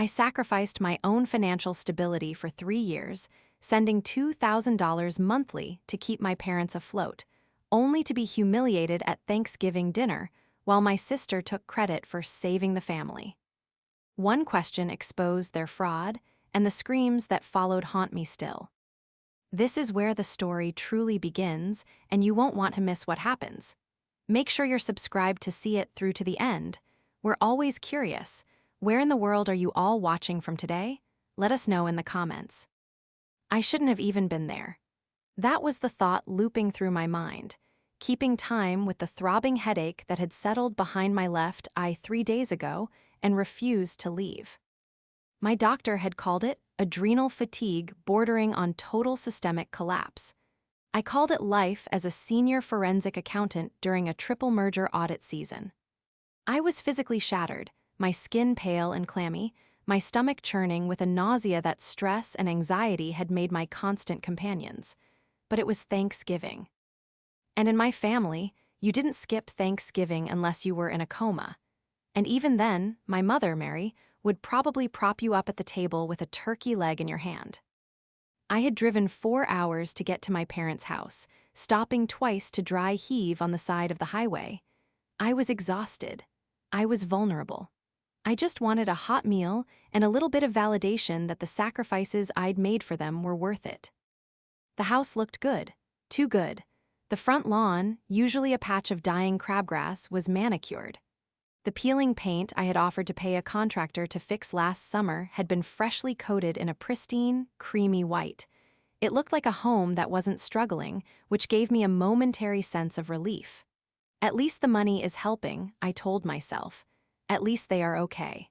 I sacrificed my own financial stability for 3 years, sending $2,000 monthly to keep my parents afloat, only to be humiliated at Thanksgiving dinner while my sister took credit for saving the family. One question exposed their fraud, and the screams that followed haunt me still. This is where the story truly begins, and you won't want to miss what happens. Make sure you're subscribed to see it through to the end. We're always curious. Where in the world are you all watching from today? Let us know in the comments. I shouldn't have even been there. That was the thought looping through my mind, keeping time with the throbbing headache that had settled behind my left eye 3 days ago and refused to leave. My doctor had called it adrenal fatigue bordering on total systemic collapse. I called it life as a senior forensic accountant during a triple merger audit season. I was physically shattered, my skin pale and clammy, my stomach churning with a nausea that stress and anxiety had made my constant companions. But it was Thanksgiving. And in my family, you didn't skip Thanksgiving unless you were in a coma. And even then, my mother, Mary, would probably prop you up at the table with a turkey leg in your hand. I had driven 4 hours to get to my parents' house, stopping twice to dry heave on the side of the highway. I was exhausted. I was vulnerable. I just wanted a hot meal and a little bit of validation that the sacrifices I'd made for them were worth it. The house looked good. Too good. The front lawn, usually a patch of dying crabgrass, was manicured. The peeling paint I had offered to pay a contractor to fix last summer had been freshly coated in a pristine, creamy white. It looked like a home that wasn't struggling, which gave me a momentary sense of relief. At least the money is helping, I told myself. At least they are okay.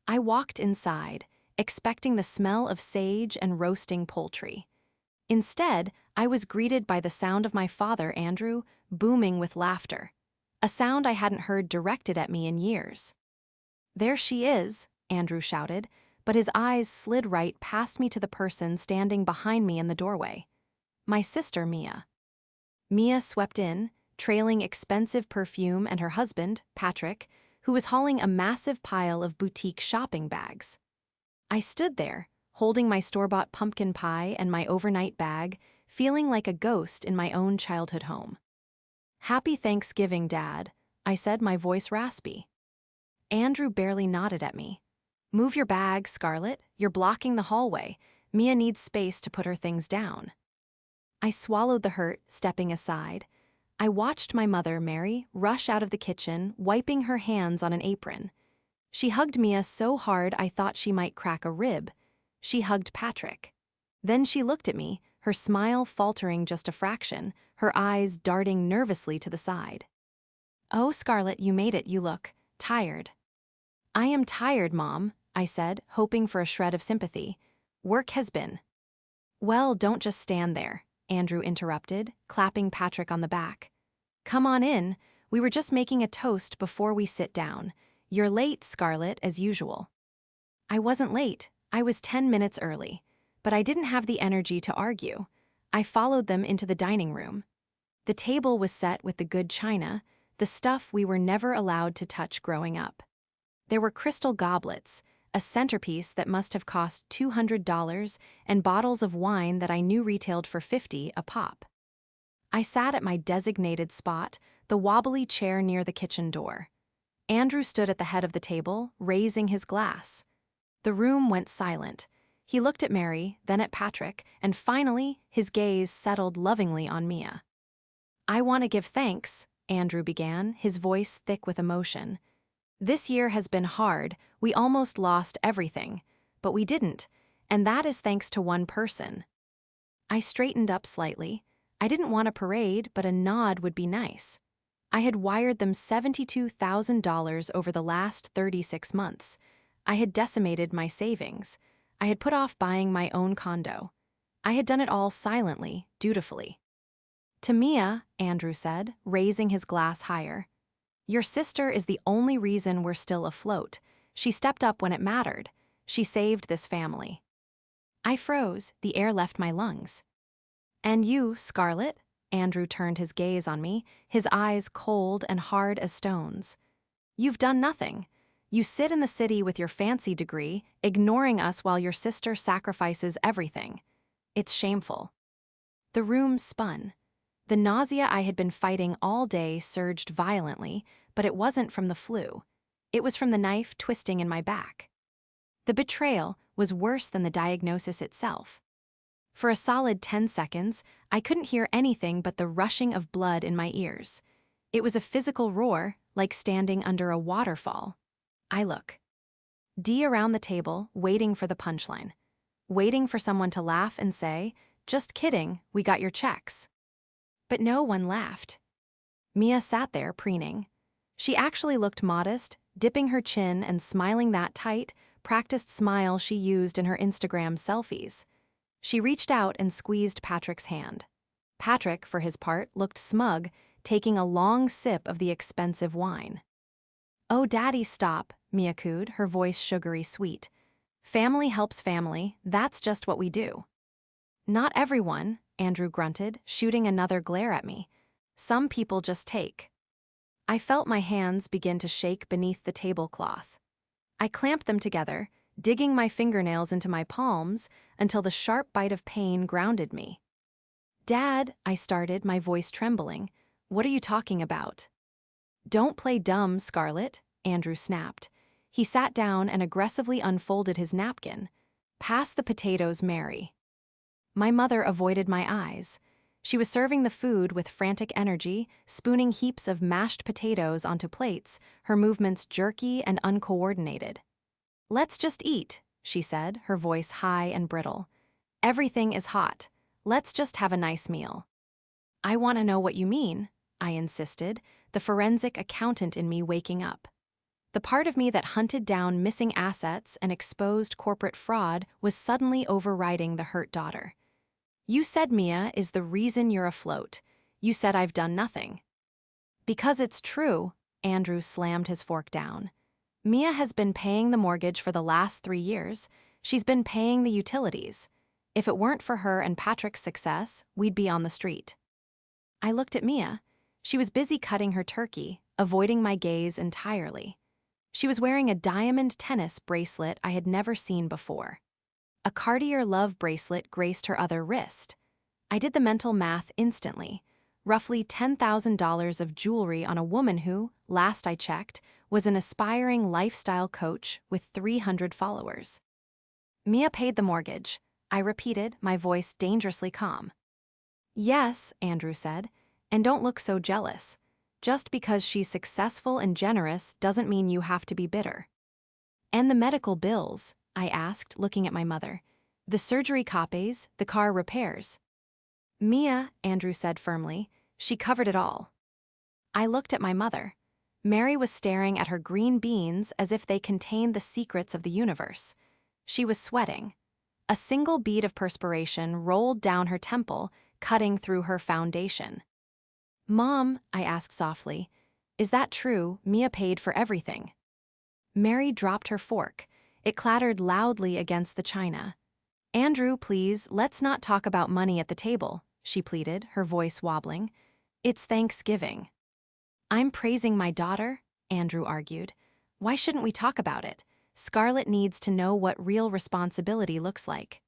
I walked inside, expecting the smell of sage and roasting poultry. Instead, I was greeted by the sound of my father, Andrew, booming with laughter. A sound I hadn't heard directed at me in years. "There she is," Andrew shouted, but his eyes slid right past me to the person standing behind me in the doorway. My sister, Mia. Mia swept in, trailing expensive perfume, and her husband, Patrick, who was hauling a massive pile of boutique shopping bags. I stood there, holding my store-bought pumpkin pie and my overnight bag, feeling like a ghost in my own childhood home. "Happy Thanksgiving, Dad," I said, my voice raspy. Andrew barely nodded at me. "Move your bag, Scarlett. You're blocking the hallway. Mia needs space to put her things down." I swallowed the hurt, stepping aside. I watched my mother, Mary, rush out of the kitchen, wiping her hands on an apron. She hugged Mia so hard I thought she might crack a rib. She hugged Patrick. Then she looked at me, her smile faltering just a fraction, her eyes darting nervously to the side. "Oh, Scarlett, you made it. You look tired." "I am tired, Mom," I said, hoping for a shred of sympathy. "Work has been." "Well, don't just stand there," Andrew interrupted, clapping Patrick on the back. "Come on in. We were just making a toast before we sit down. You're late, Scarlett, as usual." I wasn't late. I was 10 minutes early. But I didn't have the energy to argue. I followed them into the dining room. The table was set with the good china, the stuff we were never allowed to touch growing up. There were crystal goblets, a centerpiece that must have cost $200, and bottles of wine that I knew retailed for $50 a pop. I sat at my designated spot, the wobbly chair near the kitchen door. Andrew stood at the head of the table, raising his glass. The room went silent. He looked at Mary, then at Patrick, and finally, his gaze settled lovingly on Mia. "I want to give thanks," Andrew began, his voice thick with emotion. "This year has been hard. We almost lost everything. But we didn't, and that is thanks to one person." I straightened up slightly. I didn't want a parade, but a nod would be nice. I had wired them $72,000 over the last 36 months. I had decimated my savings. I had put off buying my own condo. I had done it all silently, dutifully. "To Mia," Andrew said, raising his glass higher. "Your sister is the only reason we're still afloat. She stepped up when it mattered. She saved this family." I froze, the air left my lungs. "And you, Scarlett?" Andrew turned his gaze on me, his eyes cold and hard as stones. "You've done nothing. You sit in the city with your fancy degree, ignoring us while your sister sacrifices everything. It's shameful." The room spun. The nausea I had been fighting all day surged violently, but it wasn't from the flu. It was from the knife twisting in my back. The betrayal was worse than the diagnosis itself. For a solid 10 seconds, I couldn't hear anything but the rushing of blood in my ears. It was a physical roar, like standing under a waterfall. I look. Dee around the table, waiting for the punchline. Waiting for someone to laugh and say, "Just kidding, we got your checks." But no one laughed. Mia sat there, preening. She actually looked modest, dipping her chin and smiling that tight, practiced smile she used in her Instagram selfies. She reached out and squeezed Patrick's hand. Patrick, for his part, looked smug, taking a long sip of the expensive wine. "Oh, Daddy, stop," Mia cooed, her voice sugary sweet. "Family helps family, that's just what we do." "Not everyone," Andrew grunted, shooting another glare at me. "Some people just take." I felt my hands begin to shake beneath the tablecloth. I clamped them together, digging my fingernails into my palms until the sharp bite of pain grounded me. "Dad," I started, my voice trembling, "what are you talking about?" "Don't play dumb, Scarlett," Andrew snapped. He sat down and aggressively unfolded his napkin. "Pass the potatoes, Mary." My mother avoided my eyes. She was serving the food with frantic energy, spooning heaps of mashed potatoes onto plates, her movements jerky and uncoordinated. "Let's just eat," she said, her voice high and brittle. "Everything is hot. Let's just have a nice meal." "I want to know what you mean," I insisted, the forensic accountant in me waking up. The part of me that hunted down missing assets and exposed corporate fraud was suddenly overriding the hurt daughter. "You said Mia is the reason you're afloat. You said I've done nothing." "Because it's true," Andrew slammed his fork down. "Mia has been paying the mortgage for the last 3 years. She's been paying the utilities. If it weren't for her and Patrick's success, we'd be on the street." I looked at Mia. She was busy cutting her turkey, avoiding my gaze entirely. She was wearing a diamond tennis bracelet I had never seen before. A Cartier love bracelet graced her other wrist. I did the mental math instantly. Roughly $10,000 of jewelry on a woman who, last I checked, was an aspiring lifestyle coach with 300 followers. "Mia paid the mortgage," I repeated, my voice dangerously calm. "Yes," Andrew said, "and don't look so jealous. Just because she's successful and generous doesn't mean you have to be bitter." "And the medical bills?" I asked, looking at my mother. "The surgery copays, the car repairs." "Mia," Andrew said firmly, "she covered it all." I looked at my mother. Mary was staring at her green beans as if they contained the secrets of the universe. She was sweating. A single bead of perspiration rolled down her temple, cutting through her foundation. "Mom," I asked softly, "is that true? Mia paid for everything." Mary dropped her fork. It clattered loudly against the china. "Andrew, please, let's not talk about money at the table," she pleaded, her voice wobbling. "It's Thanksgiving." "I'm praising my daughter," Andrew argued. "Why shouldn't we talk about it? Scarlett needs to know what real responsibility looks like."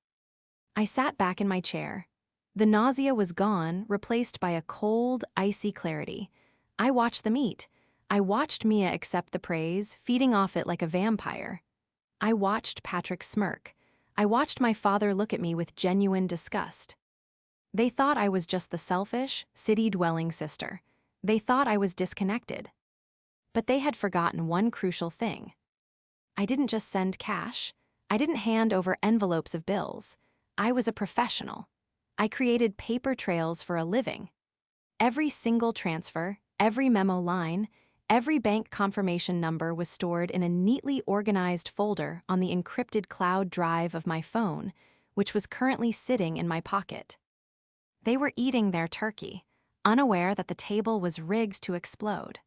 I sat back in my chair. The nausea was gone, replaced by a cold, icy clarity. I watched them eat. I watched Mia accept the praise, feeding off it like a vampire. I watched Patrick smirk. I watched my father look at me with genuine disgust. They thought I was just the selfish, city-dwelling sister. They thought I was disconnected. But they had forgotten one crucial thing. I didn't just send cash. I didn't hand over envelopes of bills. I was a professional. I created paper trails for a living. Every single transfer, every memo line, every bank confirmation number was stored in a neatly organized folder on the encrypted cloud drive of my phone, which was currently sitting in my pocket. They were eating their turkey, unaware that the table was rigged to explode.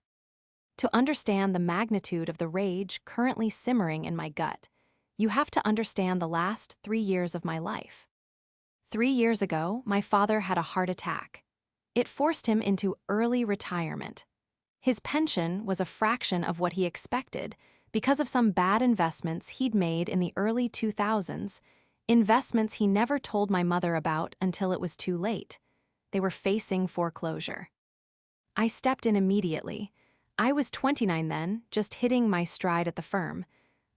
To understand the magnitude of the rage currently simmering in my gut, you have to understand the last 3 years of my life. 3 years ago, my father had a heart attack. It forced him into early retirement. His pension was a fraction of what he expected because of some bad investments he'd made in the early 2000s, investments he never told my mother about until it was too late. They were facing foreclosure. I stepped in immediately. I was 29 then, just hitting my stride at the firm.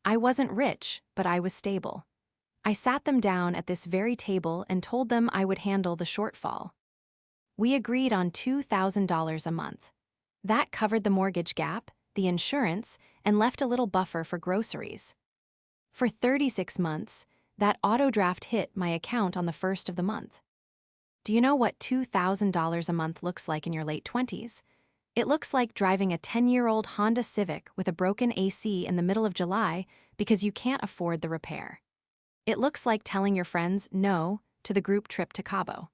I wasn't rich, but I was stable. I sat them down at this very table and told them I would handle the shortfall. We agreed on $2,000 a month. That covered the mortgage gap, the insurance, and left a little buffer for groceries. For 36 months, that auto draft hit my account on the first of the month. Do you know what $2,000 a month looks like in your late 20s? It looks like driving a 10-year-old Honda Civic with a broken AC in the middle of July because you can't afford the repair. It looks like telling your friends no to the group trip to Cabo.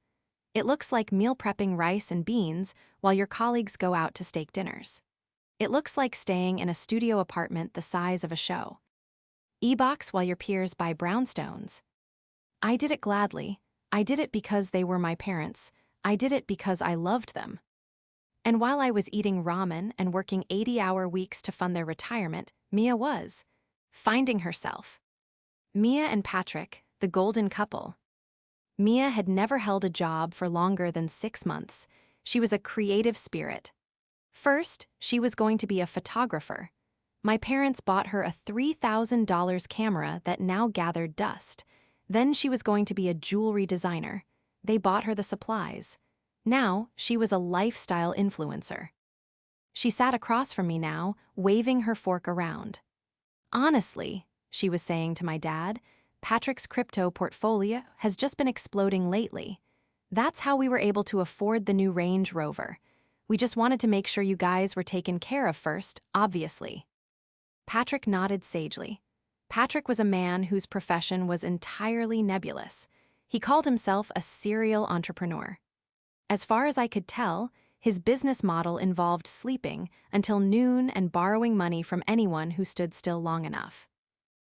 It looks like meal prepping rice and beans while your colleagues go out to steak dinners. It looks like staying in a studio apartment the size of a show. E-box while your peers buy brownstones. I did it gladly. I did it because they were my parents. I did it because I loved them. And while I was eating ramen and working 80-hour weeks to fund their retirement, Mia was finding herself. Mia and Patrick, the golden couple. Mia had never held a job for longer than 6 months. She was a creative spirit. First, she was going to be a photographer. My parents bought her a $3,000 camera that now gathered dust. Then she was going to be a jewelry designer. They bought her the supplies. Now, she was a lifestyle influencer. She sat across from me now, waving her fork around. Honestly, she was saying to my dad, Patrick's crypto portfolio has just been exploding lately. That's how we were able to afford the new Range Rover. We just wanted to make sure you guys were taken care of first, obviously. Patrick nodded sagely. Patrick was a man whose profession was entirely nebulous. He called himself a serial entrepreneur. As far as I could tell, his business model involved sleeping until noon and borrowing money from anyone who stood still long enough.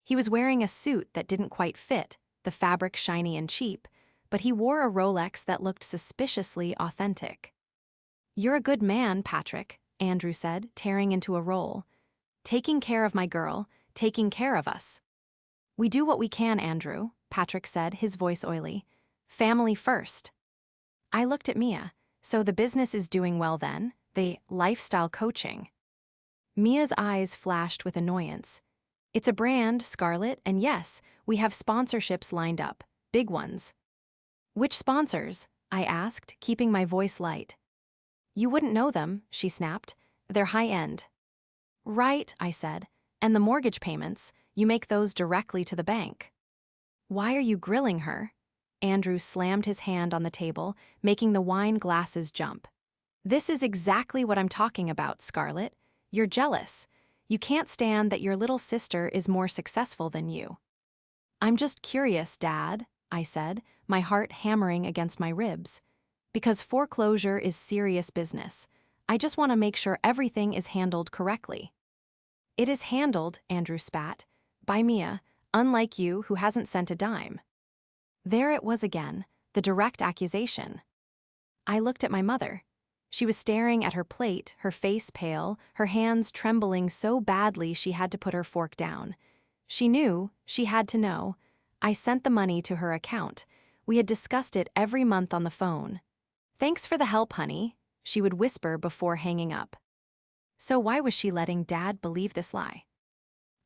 He was wearing a suit that didn't quite fit, the fabric shiny and cheap, but he wore a Rolex that looked suspiciously authentic. "You're a good man, Patrick," Andrew said, tearing into a roll. "Taking care of my girl, taking care of us." "We do what we can, Andrew," Patrick said, his voice oily. "Family first." I looked at Mia. "So the business is doing well then? The lifestyle coaching?" Mia's eyes flashed with annoyance. "It's a brand, Scarlett, and yes, we have sponsorships lined up, big ones." "Which sponsors?" I asked, keeping my voice light. "You wouldn't know them," she snapped. "They're high-end." "Right," I said. "And the mortgage payments, you make those directly to the bank." "Why are you grilling her?" Andrew slammed his hand on the table, making the wine glasses jump. "This is exactly what I'm talking about, Scarlett. You're jealous. You can't stand that your little sister is more successful than you." "I'm just curious, Dad," I said, my heart hammering against my ribs. "Because foreclosure is serious business. I just want to make sure everything is handled correctly." "It is handled," Andrew spat, "by Mia, unlike you who hasn't sent a dime." There it was again, the direct accusation. I looked at my mother. She was staring at her plate, her face pale, her hands trembling so badly she had to put her fork down. She knew, she had to know. I sent the money to her account. We had discussed it every month on the phone. "Thanks for the help, honey," she would whisper before hanging up. So why was she letting Dad believe this lie?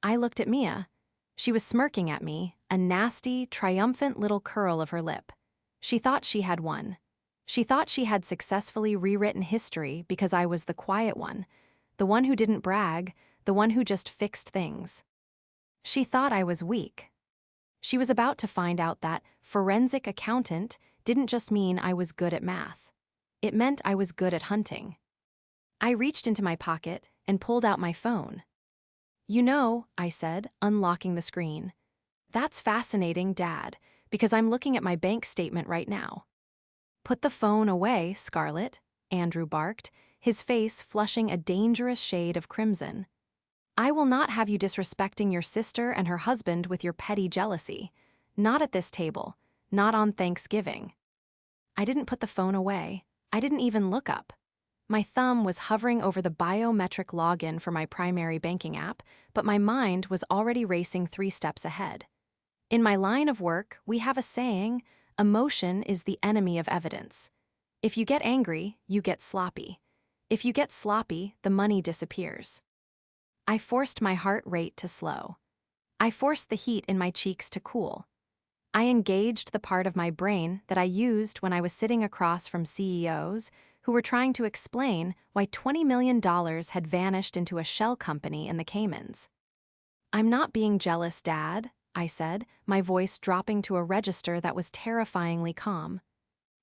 I looked at Mia. She was smirking at me, a nasty, triumphant little curl of her lip. She thought she had won. She thought she had successfully rewritten history because I was the quiet one, the one who didn't brag, the one who just fixed things. She thought I was weak. She was about to find out that forensic accountant didn't just mean I was good at math. It meant I was good at hunting. I reached into my pocket and pulled out my phone. "You know," I said, unlocking the screen. "That's fascinating, Dad, because I'm looking at my bank statement right now." "Put the phone away, Scarlett," Andrew barked, his face flushing a dangerous shade of crimson. "I will not have you disrespecting your sister and her husband with your petty jealousy. Not at this table. Not on Thanksgiving." I didn't put the phone away. I didn't even look up. My thumb was hovering over the biometric login for my primary banking app, but my mind was already racing 3 steps ahead. In my line of work, we have a saying, emotion is the enemy of evidence. If you get angry, you get sloppy. If you get sloppy, the money disappears. I forced my heart rate to slow. I forced the heat in my cheeks to cool. I engaged the part of my brain that I used when I was sitting across from CEOs who were trying to explain why $20 million had vanished into a shell company in the Caymans. "I'm not being jealous, Dad," I said, my voice dropping to a register that was terrifyingly calm.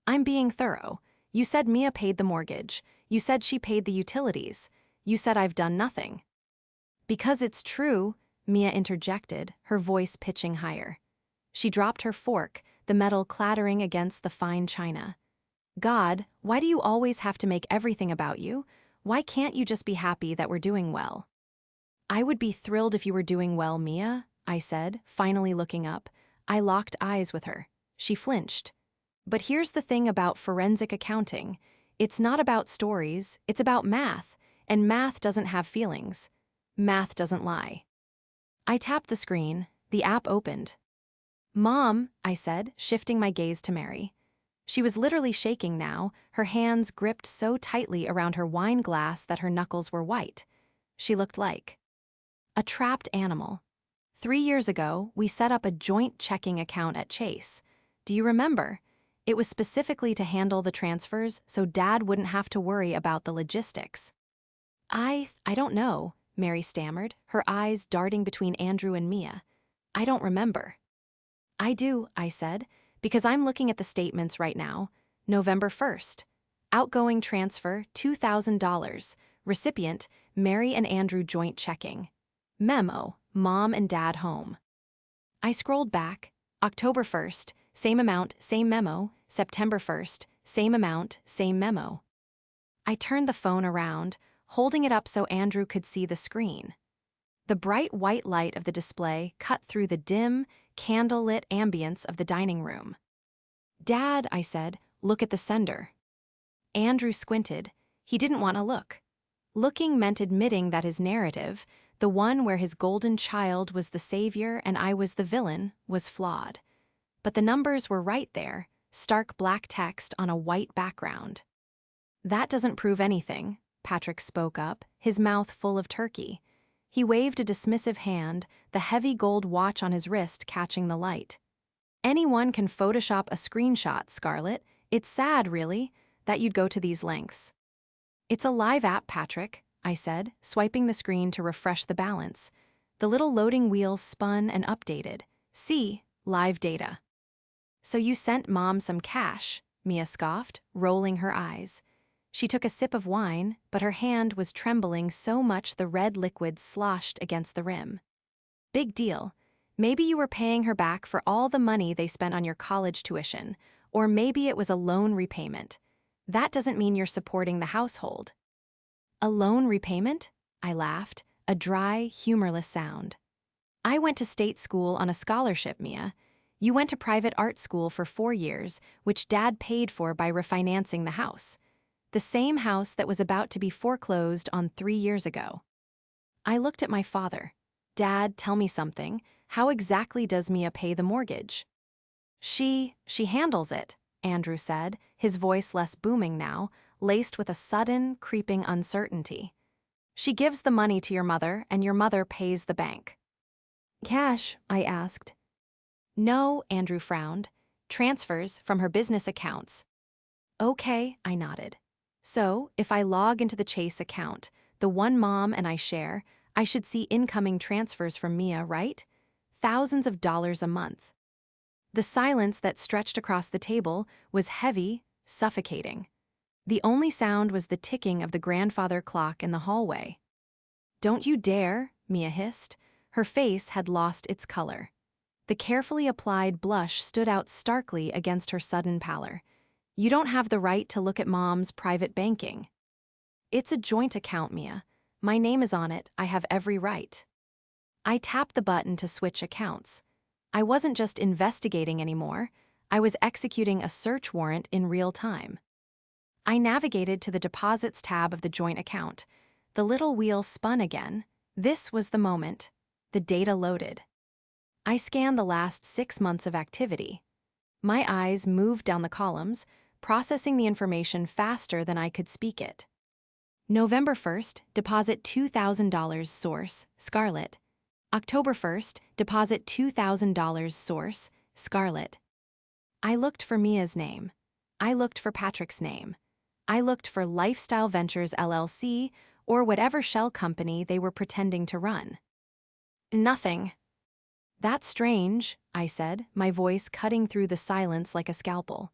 "I'm being thorough. You said Mia paid the mortgage. You said she paid the utilities. You said I've done nothing." "Because it's true," Mia interjected, her voice pitching higher. She dropped her fork, the metal clattering against the fine china. "God, why do you always have to make everything about you? Why can't you just be happy that we're doing well?" "I would be thrilled if you were doing well, Mia," I said, finally looking up. I locked eyes with her. She flinched. "But here's the thing about forensic accounting. It's not about stories, it's about math, and math doesn't have feelings. Math doesn't lie." I tapped the screen. The app opened. "Mom," I said, shifting my gaze to Mary. She was literally shaking now, her hands gripped so tightly around her wine glass that her knuckles were white. She looked like a trapped animal. 3 years ago, we set up a joint checking account at Chase. Do you remember? It was specifically to handle the transfers so Dad wouldn't have to worry about the logistics. I don't know," Mary stammered, her eyes darting between Andrew and Mia. "I don't remember." "I do," I said, "because I'm looking at the statements right now. November 1st. Outgoing transfer, $2,000. Recipient, Mary and Andrew joint checking. Memo, Mom and Dad home." I scrolled back. October 1st, same amount, same memo. September 1st, same amount, same memo. I turned the phone around, holding it up so Andrew could see the screen. The bright white light of the display cut through the dim, candle-lit ambience of the dining room. "Dad," I said, "look at the sender." Andrew squinted. He didn't want to look. Looking meant admitting that his narrative, the one where his golden child was the savior and I was the villain, was flawed. But the numbers were right there, stark black text on a white background. "That doesn't prove anything," Patrick spoke up, his mouth full of turkey. He waved a dismissive hand, the heavy gold watch on his wrist catching the light. "Anyone can Photoshop a screenshot, Scarlett. It's sad, really, that you'd go to these lengths." "It's a live app, Patrick," I said, swiping the screen to refresh the balance. The little loading wheels spun and updated. "See, live data." "So you sent Mom some cash," Mia scoffed, rolling her eyes. She took a sip of wine, but her hand was trembling so much the red liquid sloshed against the rim. "Big deal. Maybe you were paying her back for all the money they spent on your college tuition, or maybe it was a loan repayment. That doesn't mean you're supporting the household." "A loan repayment?" I laughed, a dry, humorless sound. "I went to state school on a scholarship, Mia. You went to private art school for 4 years, which Dad paid for by refinancing the house. The same house that was about to be foreclosed on 3 years ago." I looked at my father. "Dad, tell me something. How exactly does Mia pay the mortgage?" She handles it," Andrew said, his voice less booming now, laced with a sudden, creeping uncertainty. "She gives the money to your mother, and your mother pays the bank." "Cash?" I asked. "No," Andrew frowned. "Transfers from her business accounts." "Okay," I nodded. "So, if I log into the Chase account, the one Mom and I share, I should see incoming transfers from Mia, right? Thousands of dollars a month." The silence that stretched across the table was heavy, suffocating. The only sound was the ticking of the grandfather clock in the hallway. "Don't you dare," Mia hissed. Her face had lost its color. The carefully applied blush stood out starkly against her sudden pallor. "You don't have the right to look at Mom's private banking." "It's a joint account, Mia. My name is on it. I have every right." I tapped the button to switch accounts. I wasn't just investigating anymore. I was executing a search warrant in real time. I navigated to the deposits tab of the joint account. The little wheel spun again. This was the moment. The data loaded. I scanned the last 6 months of activity. My eyes moved down the columns, processing the information faster than I could speak it. November 1st, deposit $2,000 source, Scarlett. October 1st, deposit $2,000 source, Scarlett. I looked for Mia's name. I looked for Patrick's name. I looked for Lifestyle Ventures LLC or whatever shell company they were pretending to run. Nothing. That's strange, I said, my voice cutting through the silence like a scalpel.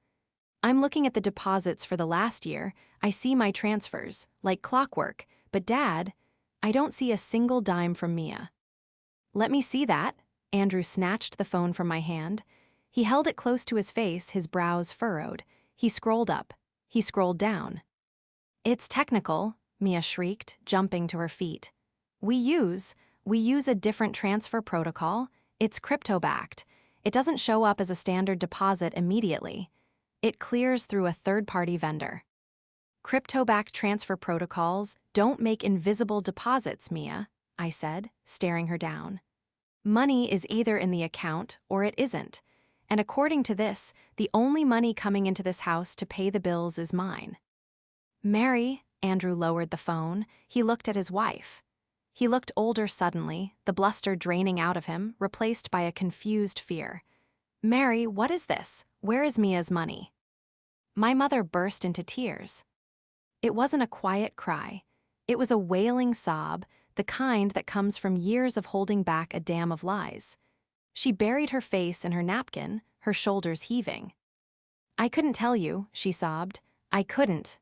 I'm looking at the deposits for the last year. I see my transfers, like clockwork, but Dad, I don't see a single dime from Mia. Let me see that. Andrew snatched the phone from my hand. He held it close to his face, his brows furrowed. He scrolled up. He scrolled down. It's technical, Mia shrieked, jumping to her feet. We use a different transfer protocol. It's crypto-backed. It doesn't show up as a standard deposit immediately. It clears through a third-party vendor. Crypto-backed transfer protocols don't make invisible deposits, Mia, I said, staring her down. Money is either in the account or it isn't. And according to this, the only money coming into this house to pay the bills is mine. Mary, Andrew lowered the phone. He looked at his wife. He looked older suddenly, the bluster draining out of him, replaced by a confused fear. Mary, what is this? Where is Mia's money? My mother burst into tears. It wasn't a quiet cry. It was a wailing sob, the kind that comes from years of holding back a dam of lies. She buried her face in her napkin, her shoulders heaving. I couldn't tell you, she sobbed. I couldn't.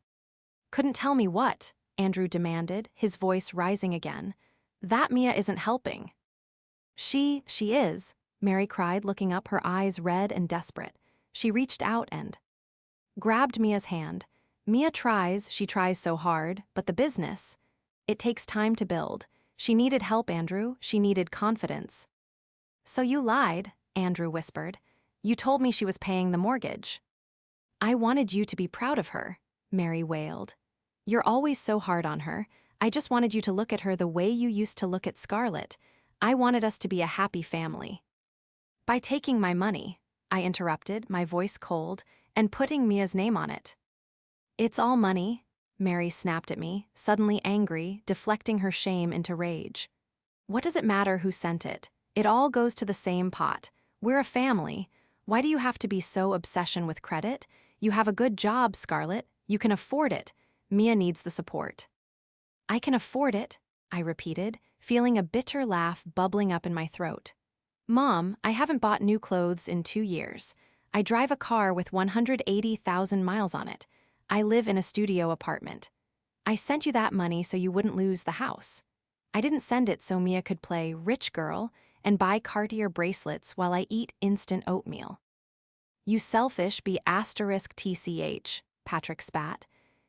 Couldn't tell me what? Andrew demanded, his voice rising again. That Mia isn't helping. She is, Mary cried, looking up, her eyes red and desperate. She reached out and grabbed Mia's hand. Mia tries, she tries so hard, but the business, it takes time to build. She needed help, Andrew. She needed confidence. So you lied, Andrew whispered. You told me she was paying the mortgage. I wanted you to be proud of her, Mary wailed. You're always so hard on her. I just wanted you to look at her the way you used to look at Scarlett. I wanted us to be a happy family. By taking my money, I interrupted, my voice cold, and putting Mia's name on it. It's all money, Mary snapped at me, suddenly angry, deflecting her shame into rage. What does it matter who sent it? It all goes to the same pot. We're a family. Why do you have to be so obsession with credit? You have a good job, Scarlett. You can afford it. Mia needs the support. I can afford it, I repeated, feeling a bitter laugh bubbling up in my throat. Mom, I haven't bought new clothes in 2 years. I drive a car with 180,000 miles on it. I live in a studio apartment. I sent you that money so you wouldn't lose the house. I didn't send it so Mia could play rich girl and buy Cartier bracelets while I eat instant oatmeal. You selfish *TCH, Patrick spat.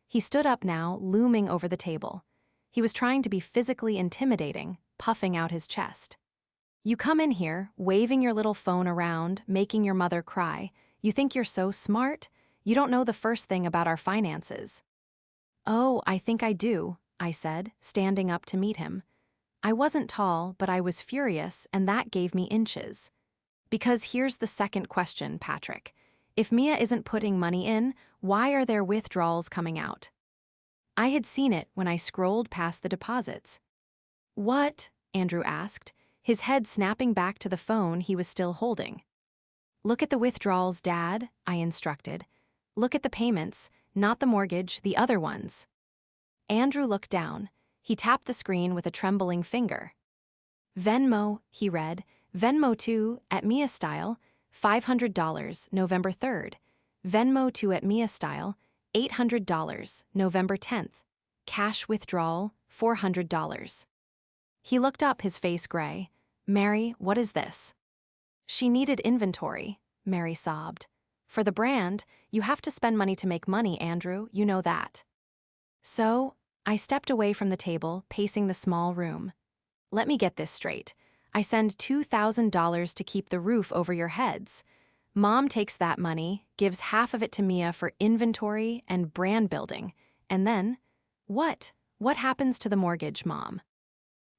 He stood up now, looming over the table. He was trying to be physically intimidating, puffing out his chest. You come in here, waving your little phone around, making your mother cry. You think you're so smart? You don't know the first thing about our finances. Oh, I think I do, I said, standing up to meet him. I wasn't tall, but I was furious, and that gave me inches. Because here's the second question, Patrick. If Mia isn't putting money in, why are there withdrawals coming out? I had seen it when I scrolled past the deposits. What? Andrew asked, his head snapping back to the phone he was still holding. Look at the withdrawals, Dad, I instructed. Look at the payments, not the mortgage, the other ones. Andrew looked down. He tapped the screen with a trembling finger. Venmo, he read. Venmo to, at Mia Style, $500, November 3rd. Venmo to at Mia Style, $800, November 10th. Cash withdrawal, $400. He looked up, his face gray. Mary, what is this? She needed inventory, Mary sobbed. For the brand, you have to spend money to make money, Andrew, you know that. So, I stepped away from the table, pacing the small room. Let me get this straight. I send $2,000 to keep the roof over your heads. Mom takes that money, gives half of it to Mia for inventory and brand building, and then, what? What happens to the mortgage, Mom?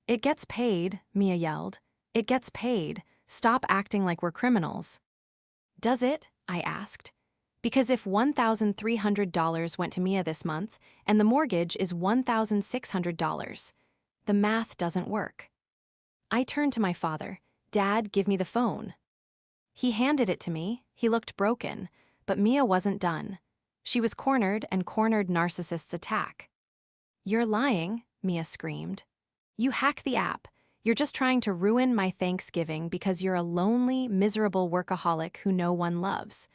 It gets paid, Mia yelled. It gets paid. Stop acting like we're criminals. Does it? I asked. Because if $1,300 went to Mia this month, and the mortgage is $1,600, the math doesn't work. I turned to my father. Dad, give me the phone. He handed it to me. He looked broken, but Mia wasn't done. She was cornered, and cornered narcissists attack. You're lying, Mia screamed. You hacked the app. You're just trying to ruin my Thanksgiving because you're a lonely, miserable workaholic who no one loves.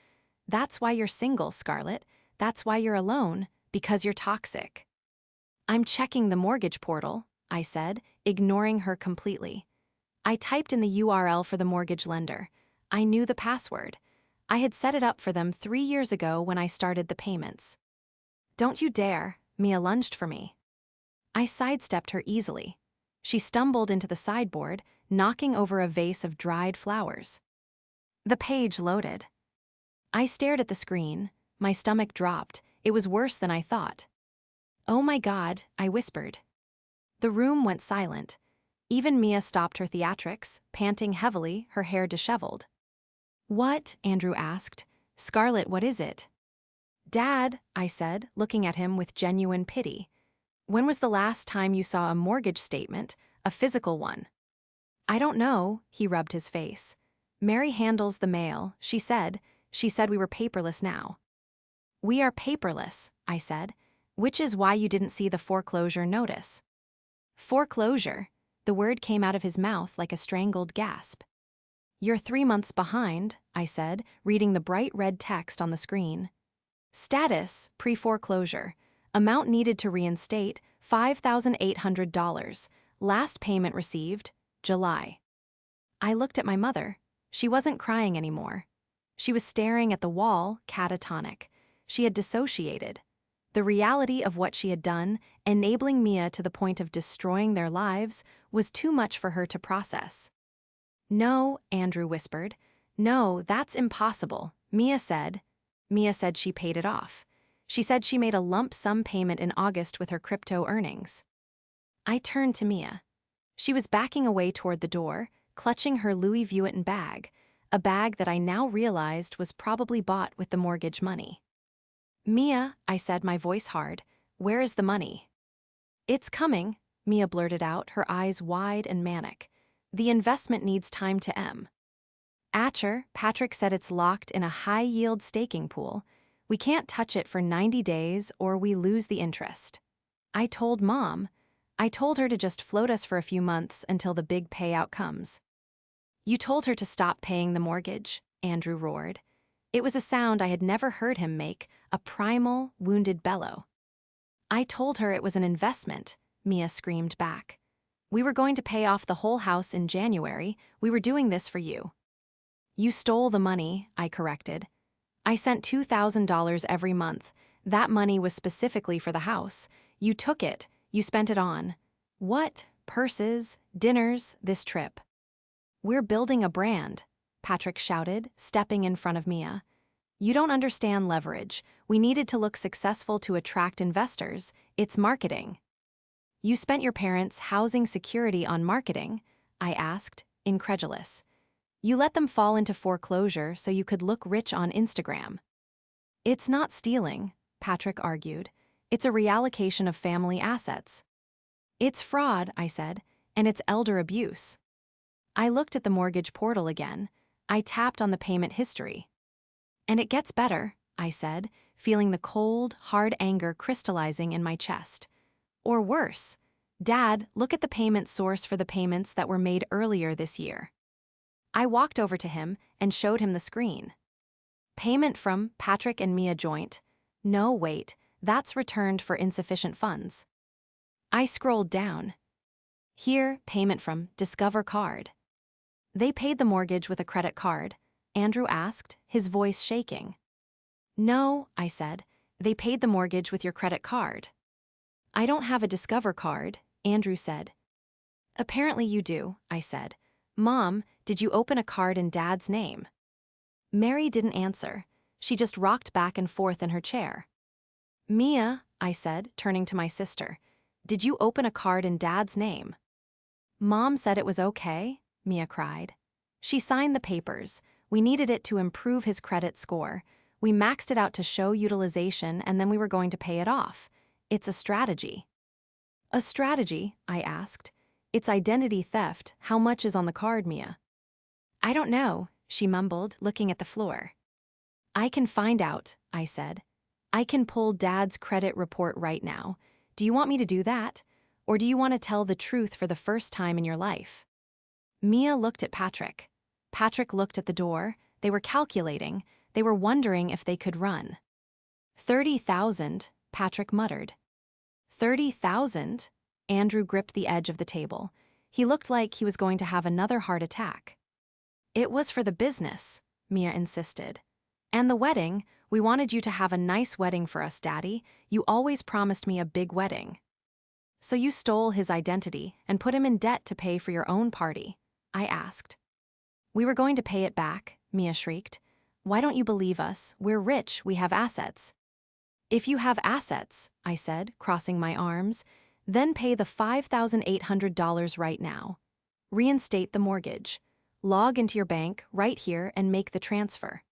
That's why you're single, Scarlett. That's why you're alone, because you're toxic. I'm checking the mortgage portal, I said, ignoring her completely. I typed in the URL for the mortgage lender. I knew the password. I had set it up for them 3 years ago when I started the payments. Don't you dare, Mia lunged for me. I sidestepped her easily. She stumbled into the sideboard, knocking over a vase of dried flowers. The page loaded. I stared at the screen. My stomach dropped. It was worse than I thought. Oh my God, I whispered. The room went silent. Even Mia stopped her theatrics, panting heavily, her hair disheveled. What? Andrew asked. Scarlett, what is it? Dad, I said, looking at him with genuine pity. When was the last time you saw a mortgage statement, a physical one? I don't know, he rubbed his face. Mary handles the mail, she said we were paperless now. We are paperless, I said, which is why you didn't see the foreclosure notice. Foreclosure, the word came out of his mouth like a strangled gasp. You're 3 months behind, I said, reading the bright red text on the screen. Status, pre-foreclosure. Amount needed to reinstate, $5,800. Last payment received, July. I looked at my mother. She wasn't crying anymore. She was staring at the wall, catatonic. She had dissociated. The reality of what she had done, enabling Mia to the point of destroying their lives, was too much for her to process. No, Andrew whispered. No, that's impossible, Mia said. Mia said she paid it off. She said she made a lump sum payment in August with her crypto earnings. I turned to Mia. She was backing away toward the door, clutching her Louis Vuitton bag, a bag that I now realized was probably bought with the mortgage money. Mia, I said, my voice hard, where is the money? It's coming, Mia blurted out, her eyes wide and manic. The investment needs time to em. Patrick said it's locked in a high-yield staking pool. We can't touch it for 90 days or we lose the interest. I told Mom. I told her to just float us for a few months until the big payout comes. You told her to stop paying the mortgage, Andrew roared. It was a sound I had never heard him make, a primal, wounded bellow. I told her it was an investment, Mia screamed back. We were going to pay off the whole house in January. We were doing this for you. You stole the money, I corrected. I sent $2,000 every month. That money was specifically for the house. You took it. You spent it on. What? Purses, dinners, this trip. We're building a brand, Patrick shouted, stepping in front of Mia. You don't understand leverage. We needed to look successful to attract investors. It's marketing. You spent your parents' housing security on marketing? I asked, incredulous. You let them fall into foreclosure so you could look rich on Instagram. It's not stealing, Patrick argued. It's a reallocation of family assets. It's fraud, I said, and it's elder abuse. I looked at the mortgage portal again. I tapped on the payment history. And it gets better, I said, feeling the cold, hard anger crystallizing in my chest. Or worse. Dad, look at the payment source for the payments that were made earlier this year. I walked over to him and showed him the screen. Payment from Patrick and Mia joint. No, wait, that's returned for insufficient funds. I scrolled down. Here, payment from Discover Card. They paid the mortgage with a credit card, Andrew asked, his voice shaking. No, I said, they paid the mortgage with your credit card. I don't have a Discover card, Andrew said. Apparently you do, I said. Mom, did you open a card in Dad's name? Mary didn't answer. She just rocked back and forth in her chair. Mia, I said, turning to my sister, did you open a card in Dad's name? Mom said it was okay, Mia cried. She signed the papers. We needed it to improve his credit score. We maxed it out to show utilization and then we were going to pay it off. It's a strategy. A strategy? I asked. It's identity theft. How much is on the card, Mia? I don't know, she mumbled, looking at the floor. I can find out, I said. I can pull Dad's credit report right now. Do you want me to do that? Or do you want to tell the truth for the first time in your life? Mia looked at Patrick. Patrick looked at the door. They were calculating. They were wondering if they could run. 30,000, Patrick muttered. 30,000? Andrew gripped the edge of the table. He looked like he was going to have another heart attack. It was for the business, Mia insisted. And the wedding, we wanted you to have a nice wedding for us, Daddy. You always promised me a big wedding. So you stole his identity and put him in debt to pay for your own party, I asked. We were going to pay it back, Mia shrieked. Why don't you believe us? We're rich, we have assets. If you have assets, I said, crossing my arms, then pay the $5,800 right now. Reinstate the mortgage. Log into your bank right here and make the transfer.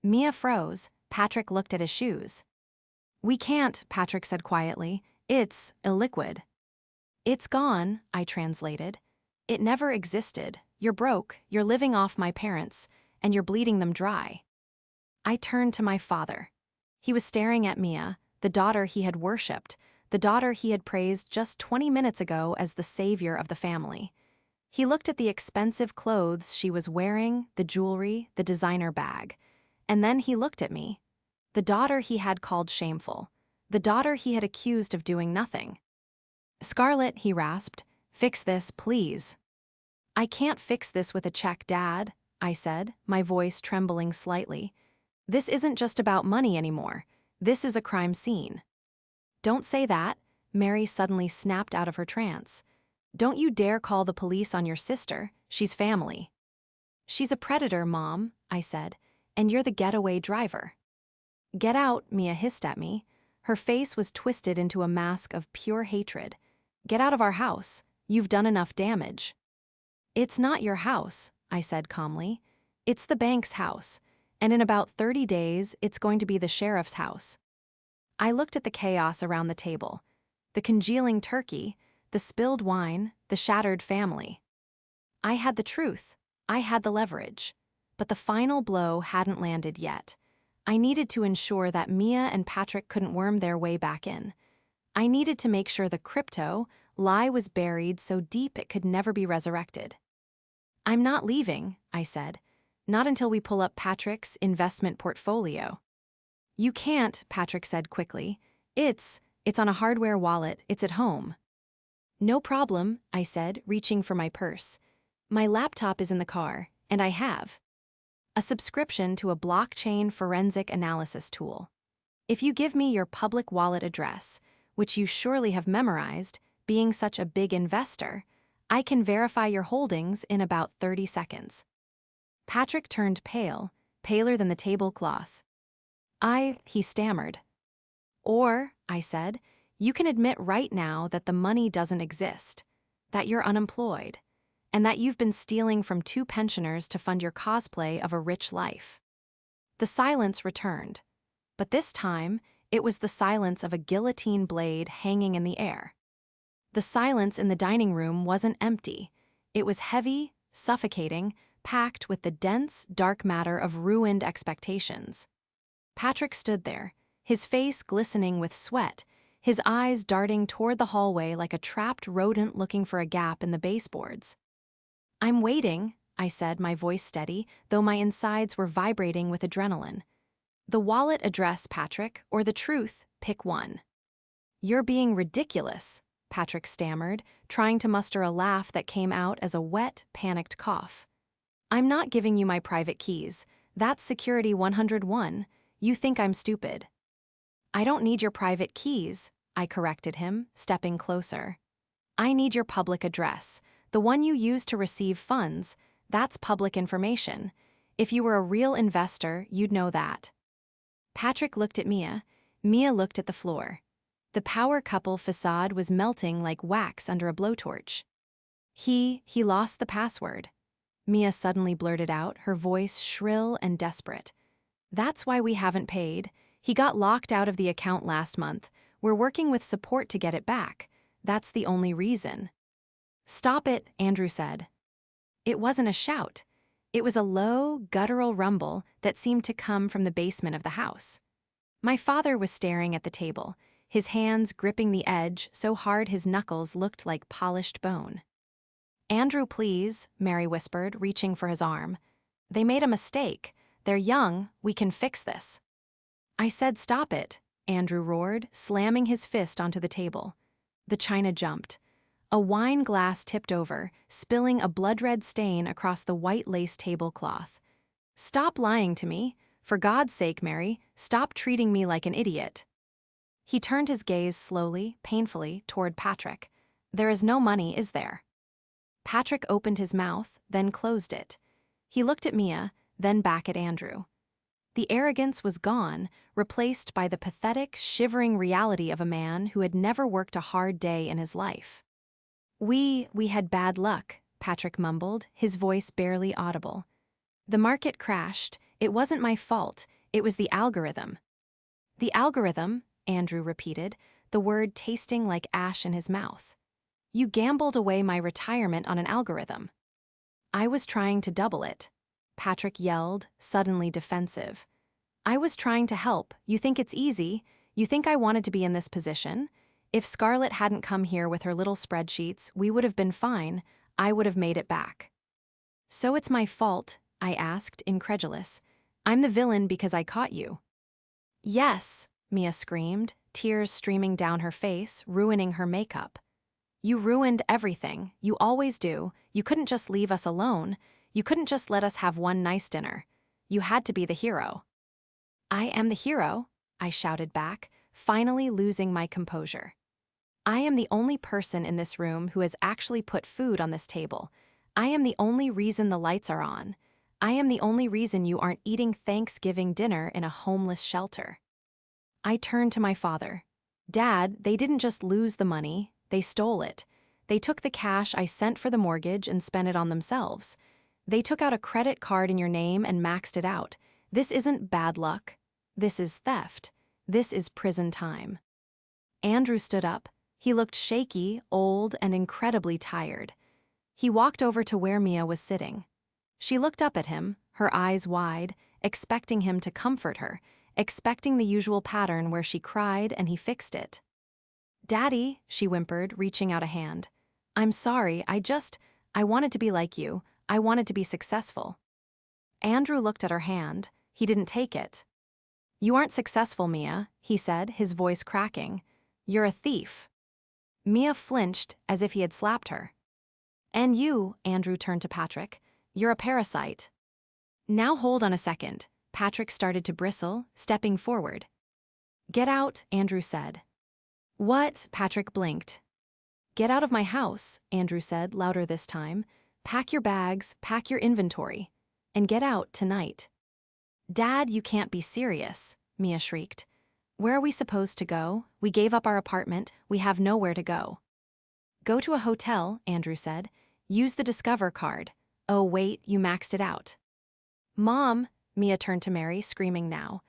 Mia froze. Patrick looked at his shoes. We can't, Patrick said quietly. It's illiquid. It's gone, I translated. It never existed. You're broke, you're living off my parents, and you're bleeding them dry. I turned to my father. He was staring at Mia, the daughter he had worshipped, the daughter he had praised just 20 minutes ago as the savior of the family. He looked at the expensive clothes she was wearing, the jewelry, the designer bag. And then he looked at me, the daughter he had called shameful, the daughter he had accused of doing nothing. Scarlett, he rasped, fix this, please. I can't fix this with a check, Dad, I said, my voice trembling slightly. This isn't just about money anymore. This is a crime scene. Don't say that, Mary suddenly snapped out of her trance. Don't you dare call the police on your sister. She's family. She's a predator, Mom, I said, and you're the getaway driver. Get out, Mia hissed at me. Her face was twisted into a mask of pure hatred. Get out of our house. You've done enough damage. It's not your house, I said calmly. It's the bank's house, and in about 30 days, it's going to be the sheriff's house. I looked at the chaos around the table. The congealing turkey, the spilled wine, the shattered family. I had the truth. I had the leverage. But the final blow hadn't landed yet. I needed to ensure that Mia and Patrick couldn't worm their way back in. I needed to make sure the crypto lie was buried so deep it could never be resurrected. I'm not leaving, I said. Not until we pull up Patrick's investment portfolio. You can't, Patrick said quickly. It's on a hardware wallet. It's at home. No problem, I said, reaching for my purse. My laptop is in the car, and I have a subscription to a blockchain forensic analysis tool. If you give me your public wallet address, which you surely have memorized, being such a big investor, I can verify your holdings in about 30 seconds. Patrick turned pale, paler than the tablecloth. He stammered. Or, I said, you can admit right now that the money doesn't exist, that you're unemployed, and that you've been stealing from 2 pensioners to fund your cosplay of a rich life. The silence returned, but this time it was the silence of a guillotine blade hanging in the air. The silence in the dining room wasn't empty. It was heavy, suffocating, packed with the dense, dark matter of ruined expectations. Patrick stood there, his face glistening with sweat, his eyes darting toward the hallway like a trapped rodent looking for a gap in the baseboards. I'm waiting, I said, my voice steady, though my insides were vibrating with adrenaline. The wallet address, Patrick, or the truth, pick one. You're being ridiculous, Patrick stammered, trying to muster a laugh that came out as a wet, panicked cough. I'm not giving you my private keys. That's Security 101. You think I'm stupid. I don't need your private keys, I corrected him, stepping closer. I need your public address, the one you use to receive funds. That's public information. If you were a real investor, you'd know that. Patrick looked at Mia. Mia looked at the floor. The power couple facade was melting like wax under a blowtorch. He lost the password. Mia suddenly blurted out, her voice shrill and desperate. That's why we haven't paid. He got locked out of the account last month. We're working with support to get it back. That's the only reason. Stop it, Andrew said. It wasn't a shout. It was a low, guttural rumble that seemed to come from the basement of the house. My father was staring at the table, his hands gripping the edge so hard his knuckles looked like polished bone. Andrew, please, Mary whispered, reaching for his arm. They made a mistake. They're young. We can fix this. I said stop it, Andrew roared, slamming his fist onto the table. The china jumped. A wine glass tipped over, spilling a blood-red stain across the white lace tablecloth. Stop lying to me. For God's sake, Mary, stop treating me like an idiot. He turned his gaze slowly, painfully, toward Patrick. There is no money, is there? Patrick opened his mouth, then closed it. He looked at Mia, then back at Andrew. The arrogance was gone, replaced by the pathetic, shivering reality of a man who had never worked a hard day in his life. We had bad luck, Patrick mumbled, his voice barely audible. The market crashed. It wasn't my fault. It was the algorithm. The algorithm, Andrew repeated, the word tasting like ash in his mouth. You gambled away my retirement on an algorithm. I was trying to double it. Patrick yelled, suddenly defensive. I was trying to help. You think it's easy? You think I wanted to be in this position? If Scarlett hadn't come here with her little spreadsheets, we would have been fine. I would have made it back. So it's my fault, I asked, incredulous. I'm the villain because I caught you. Yes, Mia screamed, tears streaming down her face, ruining her makeup. You ruined everything. You always do. You couldn't just leave us alone. You couldn't just let us have one nice dinner. You had to be the hero. I am the hero, I shouted back, finally losing my composure. I am the only person in this room who has actually put food on this table. I am the only reason the lights are on. I am the only reason you aren't eating Thanksgiving dinner in a homeless shelter. I turned to my father. Dad, they didn't just lose the money, they stole it. They took the cash I sent for the mortgage and spent it on themselves. They took out a credit card in your name and maxed it out. This isn't bad luck. This is theft. This is prison time. Andrew stood up. He looked shaky, old, and incredibly tired. He walked over to where Mia was sitting. She looked up at him, her eyes wide, expecting him to comfort her, expecting the usual pattern where she cried and he fixed it. Daddy, she whimpered, reaching out a hand. I'm sorry, I wanted to be like you. I wanted to be successful. Andrew looked at her hand. He didn't take it. You aren't successful, Mia, he said, his voice cracking. You're a thief. Mia flinched as if he had slapped her. And you, Andrew turned to Patrick, you're a parasite. Now hold on a second. Patrick started to bristle, stepping forward. Get out, Andrew said. What? Patrick blinked. Get out of my house, Andrew said, louder this time. Pack your bags, pack your inventory, and get out tonight. Dad, you can't be serious, Mia shrieked. Where are we supposed to go? We gave up our apartment. We have nowhere to go. Go to a hotel, Andrew said. Use the Discover card. Oh, wait, you maxed it out. Mom, Mia turned to Mary, screaming now.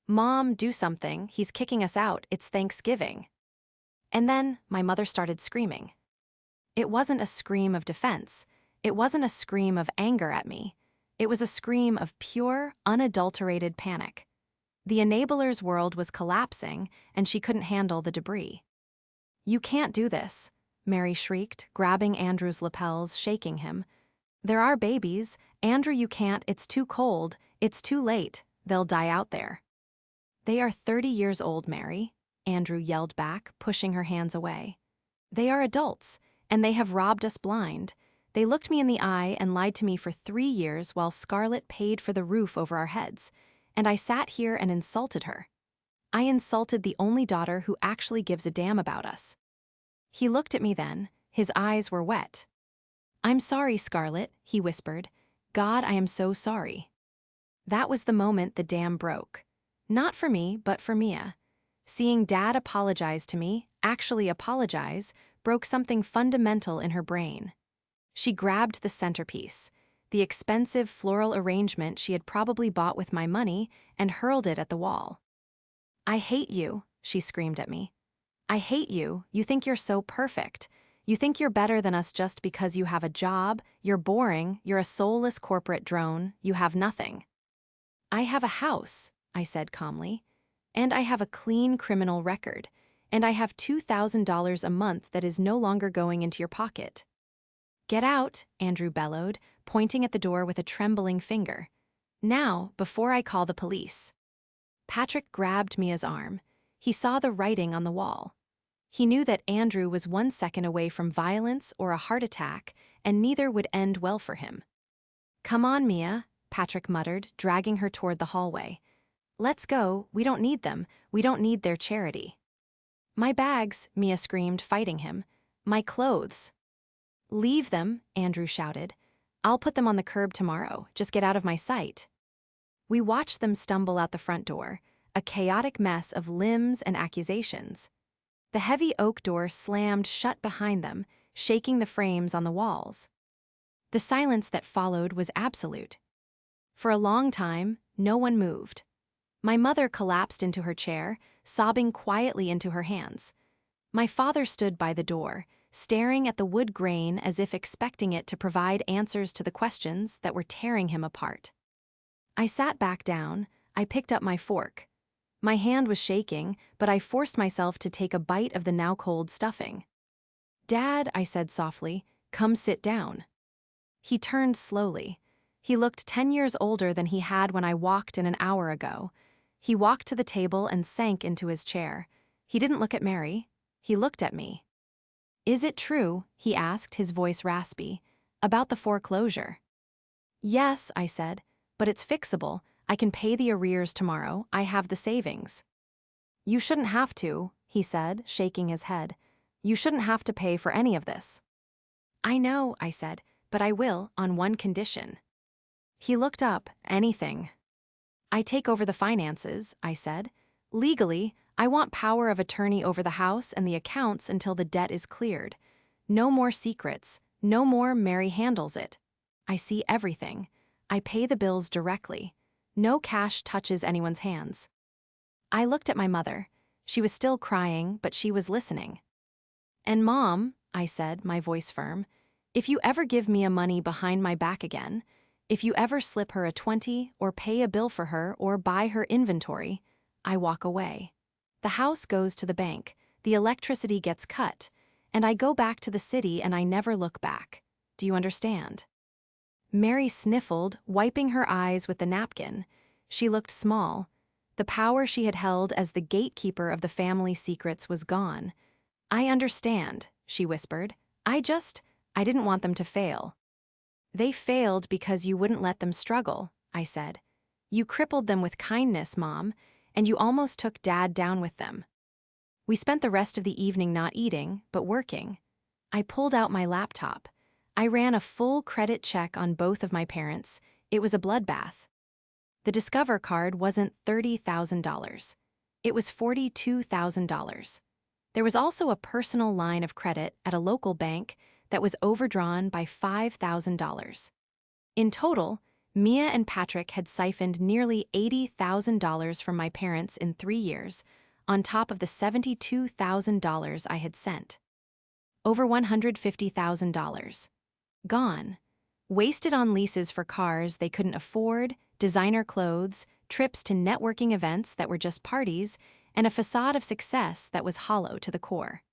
Mom, do something. He's kicking us out. It's Thanksgiving. And then my mother started screaming. It wasn't a scream of defense. It wasn't a scream of anger at me. It was a scream of pure, unadulterated panic. The enabler's world was collapsing, and she couldn't handle the debris. You can't do this, Mary shrieked, grabbing Andrew's lapels, shaking him. There are babies. Andrew, you can't. It's too cold. It's too late. They'll die out there. They are 30 years old, Mary, Andrew yelled back, pushing her hands away. They are adults, and they have robbed us blind. They looked me in the eye and lied to me for 3 years while Scarlett paid for the roof over our heads, and I sat here and insulted her. I insulted the only daughter who actually gives a damn about us. He looked at me then. His eyes were wet. I'm sorry, Scarlett, he whispered. God, I am so sorry. That was the moment the dam broke. Not for me, but for Mia. Seeing Dad apologize to me, actually apologize, broke something fundamental in her brain. She grabbed the centerpiece, the expensive floral arrangement she had probably bought with my money, and hurled it at the wall. "I hate you," she screamed at me. "I hate you. You think you're so perfect. You think you're better than us just because you have a job, you're boring, you're a soulless corporate drone, you have nothing." "I have a house," I said calmly. "And I have a clean criminal record. And I have $2,000 a month that is no longer going into your pocket." "Get out," Andrew bellowed, pointing at the door with a trembling finger. "Now, before I call the police." Patrick grabbed Mia's arm. He saw the writing on the wall. He knew that Andrew was 1 second away from violence or a heart attack, and neither would end well for him. "Come on, Mia," Patrick muttered, dragging her toward the hallway. "Let's go, we don't need them, we don't need their charity." "My bags," Mia screamed, fighting him. "My clothes." "Leave them," Andrew shouted. "I'll put them on the curb tomorrow, just get out of my sight." We watched them stumble out the front door, a chaotic mess of limbs and accusations. The heavy oak door slammed shut behind them, shaking the frames on the walls. The silence that followed was absolute. For a long time, no one moved. My mother collapsed into her chair, sobbing quietly into her hands. My father stood by the door, staring at the wood grain as if expecting it to provide answers to the questions that were tearing him apart. I sat back down. I picked up my fork. My hand was shaking, but I forced myself to take a bite of the now cold stuffing. "Dad," I said softly, "come sit down." He turned slowly. He looked 10 years older than he had when I walked in an hour ago. He walked to the table and sank into his chair. He didn't look at Mary. He looked at me. "Is it true," he asked, his voice raspy, "about the foreclosure?" "Yes," I said, "but it's fixable. I can pay the arrears tomorrow. I have the savings." "You shouldn't have to," he said, shaking his head. "You shouldn't have to pay for any of this." "I know," I said, "but I will, on one condition." He looked up. "Anything." "I take over the finances," I said. "Legally, I want power of attorney over the house and the accounts until the debt is cleared. No more secrets. No more Mary handles it. I see everything. I pay the bills directly. No cash touches anyone's hands." I looked at my mother. She was still crying, but she was listening. "And Mom," I said, my voice firm, "if you ever give Mia money behind my back again, if you ever slip her a 20 or pay a bill for her or buy her inventory, I walk away. The house goes to the bank, the electricity gets cut, and I go back to the city and I never look back. Do you understand?" Mary sniffled, wiping her eyes with the napkin. She looked small. The power she had held as the gatekeeper of the family secrets was gone. "I understand," she whispered. I didn't want them to fail." "They failed because you wouldn't let them struggle," I said. "You crippled them with kindness, Mom, and you almost took Dad down with them." We spent the rest of the evening not eating, but working. I pulled out my laptop. I ran a full credit check on both of my parents. It was a bloodbath. The Discover card wasn't $30,000. It was $42,000. There was also a personal line of credit at a local bank that was overdrawn by $5,000. In total, Mia and Patrick had siphoned nearly $80,000 from my parents in 3 years, on top of the $72,000 I had sent. Over $150,000. Gone. Wasted on leases for cars they couldn't afford, designer clothes, trips to networking events that were just parties, and a facade of success that was hollow to the core.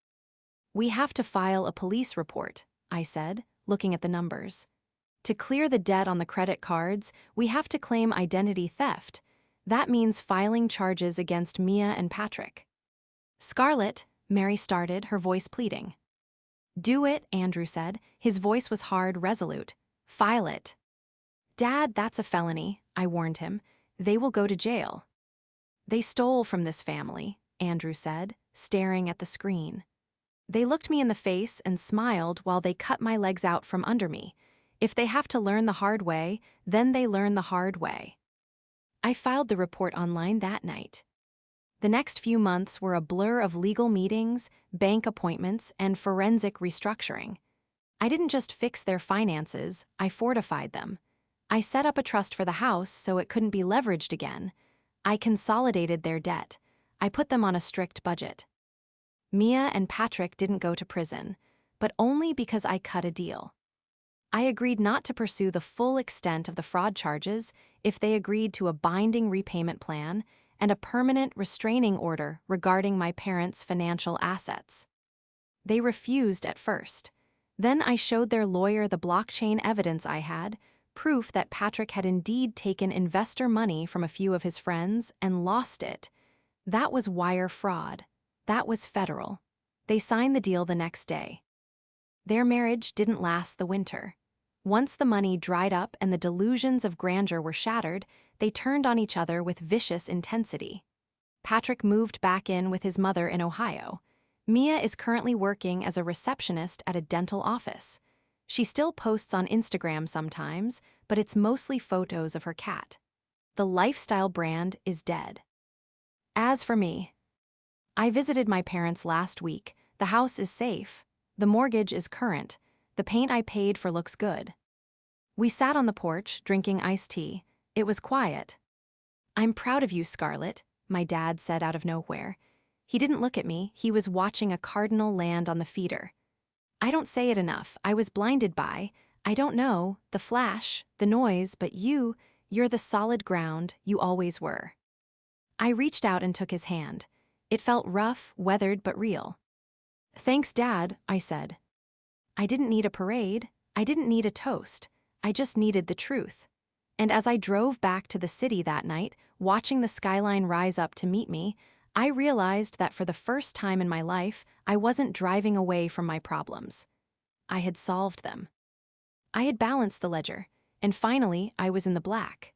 "We have to file a police report," I said, looking at the numbers. "To clear the debt on the credit cards, we have to claim identity theft. That means filing charges against Mia and Patrick." "Scarlett," Mary started, her voice pleading. "Do it," Andrew said. His voice was hard, resolute. "File it." "Dad, that's a felony," I warned him. "They will go to jail." "They stole from this family," Andrew said, staring at the screen. "They looked me in the face and smiled while they cut my legs out from under me. If they have to learn the hard way, then they learn the hard way." I filed the report online that night. The next few months were a blur of legal meetings, bank appointments, and forensic restructuring. I didn't just fix their finances, I fortified them. I set up a trust for the house so it couldn't be leveraged again. I consolidated their debt. I put them on a strict budget. Mia and Patrick didn't go to prison, but only because I cut a deal. I agreed not to pursue the full extent of the fraud charges if they agreed to a binding repayment plan and a permanent restraining order regarding my parents' financial assets. They refused at first. Then I showed their lawyer the blockchain evidence I had, proof that Patrick had indeed taken investor money from a few of his friends and lost it. That was wire fraud. That was federal. They signed the deal the next day. Their marriage didn't last the winter. Once the money dried up and the delusions of grandeur were shattered, they turned on each other with vicious intensity. Patrick moved back in with his mother in Ohio. Mia is currently working as a receptionist at a dental office. She still posts on Instagram sometimes, but it's mostly photos of her cat. The lifestyle brand is dead. As for me, I visited my parents last week. The house is safe. The mortgage is current. The paint I paid for looks good. We sat on the porch, drinking iced tea. It was quiet. "I'm proud of you, Scarlett," my dad said out of nowhere. He didn't look at me, he was watching a cardinal land on the feeder. I don't say it enough, I was blinded by, I don't know, the flash, the noise, but you're the solid ground you always were. I reached out and took his hand. It felt rough, weathered, but real. "Thanks, Dad," I said. I didn't need a parade. I didn't need a toast. I just needed the truth. And as I drove back to the city that night, watching the skyline rise up to meet me, I realized that for the first time in my life, I wasn't driving away from my problems. I had solved them. I had balanced the ledger, and finally I was in the black.